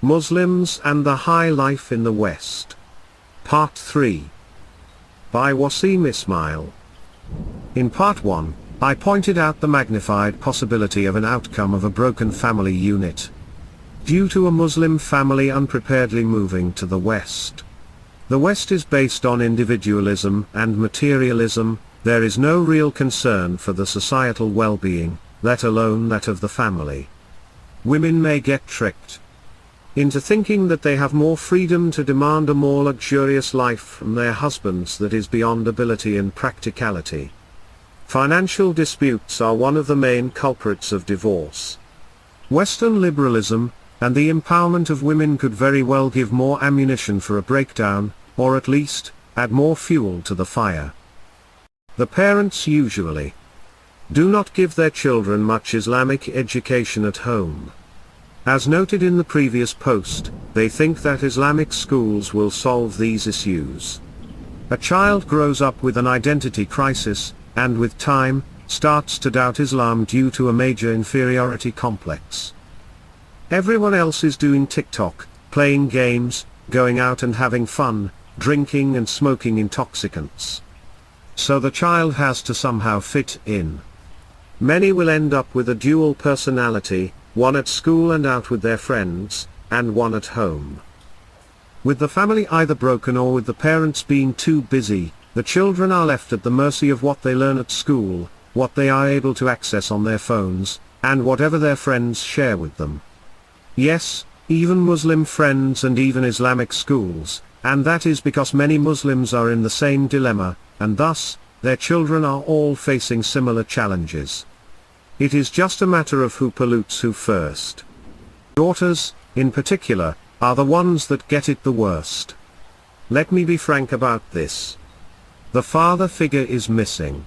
Muslims and the High Life in the West. Part 3. By Wasim Ismail. In Part 1, I pointed out the magnified possibility of an outcome of a broken family unit, due to a Muslim family unpreparedly moving to the West. The West is based on individualism and materialism. There is no real concern for the societal well-being, let alone that of the family. Women may get tricked into thinking that they have more freedom to demand a more luxurious life from their husbands that is beyond ability and practicality. Financial disputes are one of the main culprits of divorce. Western liberalism and the empowerment of women could very well give more ammunition for a breakdown, or at least add more fuel to the fire. The parents usually do not give their children much Islamic education at home. As noted in the previous post, they think that Islamic schools will solve these issues. A child grows up with an identity crisis, and with time, starts to doubt Islam due to a major inferiority complex. Everyone else is doing TikTok, playing games, going out and having fun, drinking and smoking intoxicants. So the child has to somehow fit in. Many will end up with a dual personality, one at school and out with their friends, and one at home. With the family either broken or with the parents being too busy, the children are left at the mercy of what they learn at school, what they are able to access on their phones, and whatever their friends share with them. Yes, even Muslim friends and even Islamic schools, and that is because many Muslims are in the same dilemma, and thus, their children are all facing similar challenges. It is just a matter of who pollutes who first. Daughters, in particular, are the ones that get it the worst. Let me be frank about this. The father figure is missing.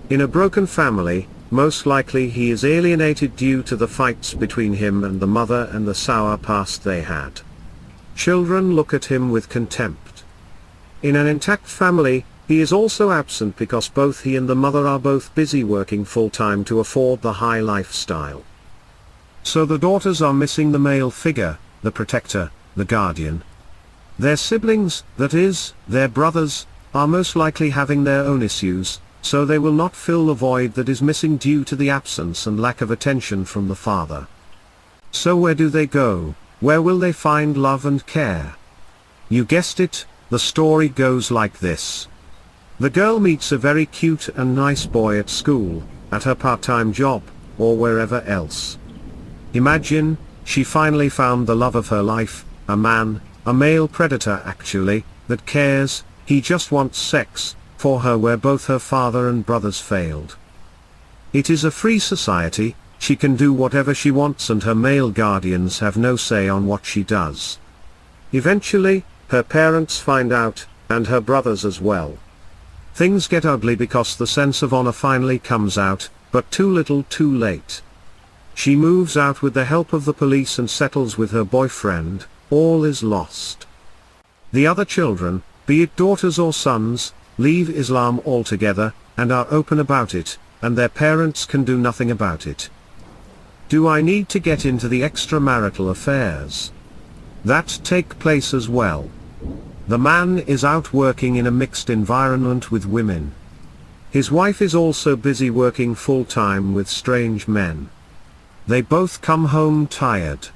In a broken family, most likely he is alienated due to the fights between him and the mother and the sour past they had. Children look at him with contempt. In an intact family, he is also absent because both he and the mother are both busy working full-time to afford the high lifestyle. So the daughters are missing the male figure, the protector, the guardian. Their siblings, that is, their brothers, are most likely having their own issues, so they will not fill the void that is missing due to the absence and lack of attention from the father. So where do they go? Where will they find love and care? You guessed it, the story goes like this. The girl meets a very cute and nice boy at school, at her part-time job, or wherever else. Imagine, she finally found the love of her life, a man, a male predator actually, that cares, he just wants sex, for her where both her father and brothers failed. It is a free society, she can do whatever she wants and her male guardians have no say on what she does. Eventually, her parents find out, and her brothers as well. Things get ugly because the sense of honor finally comes out, but too little too late. She moves out with the help of the police and settles with her boyfriend, all is lost. The other children, be it daughters or sons, leave Islam altogether, and are open about it, and their parents can do nothing about it. Do I need to get into the extramarital affairs that take place as well? The man is out working in a mixed environment with women. His wife is also busy working full-time with strange men. They both come home tired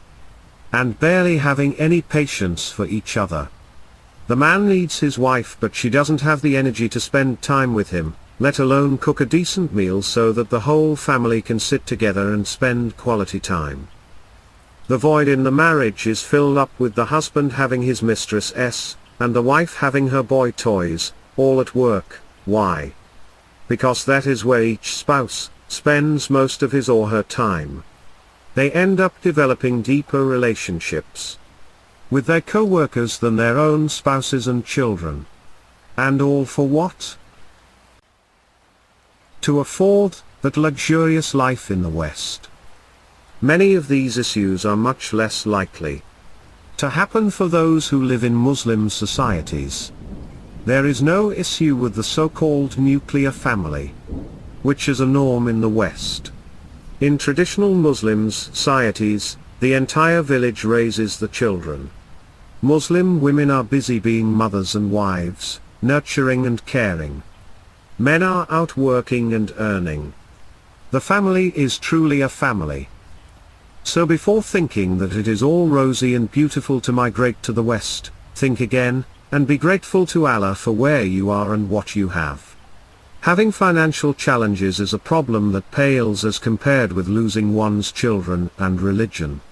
and barely having any patience for each other. The man needs his wife but she doesn't have the energy to spend time with him, let alone cook a decent meal so that the whole family can sit together and spend quality time. The void in the marriage is filled up with the husband having his mistress, and the wife having her boy toys, all at work. Why? Because that is where each spouse spends most of his or her time. They end up developing deeper relationships with their co-workers than their own spouses and children. And all for what? To afford that luxurious life in the West. Many of these issues are much less likely to happen for those who live in Muslim societies. There is no issue with the so-called nuclear family, which is a norm in the West. In traditional Muslim societies, The entire village raises the children. Muslim women are busy being mothers and wives, nurturing and caring. Men are out working and earning. The family is truly a family. So before thinking that it is all rosy and beautiful to migrate to the West, think again, and be grateful to Allah for where you are and what you have. Having financial challenges is a problem that pales as compared with losing one's children and religion.